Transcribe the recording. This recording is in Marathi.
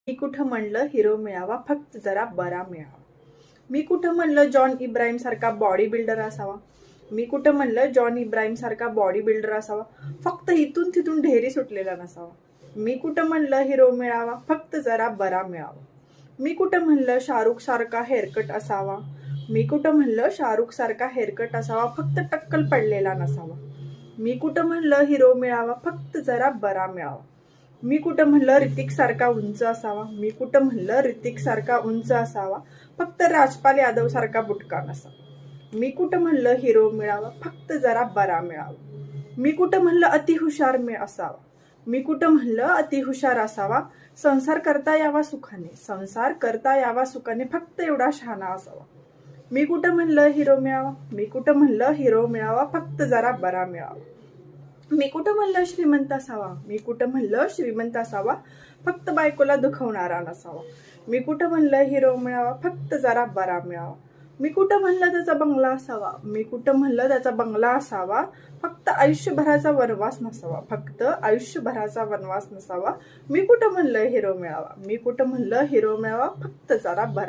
मी कुठं म्हणलं हिरो मिळावा, फक्त जरा बरा मिळावा. मी कुठं म्हणलं जॉन इब्राहिम सारखा बॉडी बिल्डर असावा. मी कुठं म्हणलं जॉन इब्राहिम सारखा बॉडी बिल्डर असावा, फक्त इथून तिथून ढेरी सुटलेला नसावा. मी कुठं म्हणलं हिरो मिळावा, फक्त जरा बरा मिळावा. मी कुठं म्हणलं शाहरुख सारखा हेअरकट असावा. मी कुठं म्हणलं शाहरुख सारखा हेअरकट असावा, फक्त टक्कल पडलेला नसावा. मी कुठं म्हणलं हिरो मिळावा, फक्त जरा बरा मिळावा. मी कुठं म्हणलं ऋतिक सारखा उंच असावा. मी कुठं म्हणलं ऋतिक सारखा उंच असावा, फक्त राजपाल यादव सारखा बुटका नसावा. मी कुठं म्हणलं हिरो मिळावा, फक्त जरा बरा मिळावा. मी कुठं म्हणलं अतिहुशार असावा. मी कुठं म्हणलं अतिहुशार असावा, संसार करता यावा सुखाने. संसार करता यावा सुखाने, फक्त एवढा शहाणा असावा. मी कुठं म्हणलं हिरो मिळावा. मी कुठं म्हणलं हिरो मिळावा, फक्त जरा बरा मिळावा. मी कुठं म्हणलं श्रीमंत असावा. मी कुठं म्हणलं श्रीमंत असावा, फक्त बायकोला दुखवणारा नसावा. मी कुठं म्हणलं हिरो मिळावा, फक्त जरा बरा मिळावा. मी कुठं म्हणलं त्याचा बंगला असावा. मी कुठं म्हणलं त्याचा बंगला असावा, फक्त आयुष्यभराचा वनवास नसावा. फक्त आयुष्यभराचा वनवास नसावा. मी कुठं म्हणलं हिरो मिळावा. मी कुठं म्हणलं हिरो मिळावा, फक्त जरा बरा.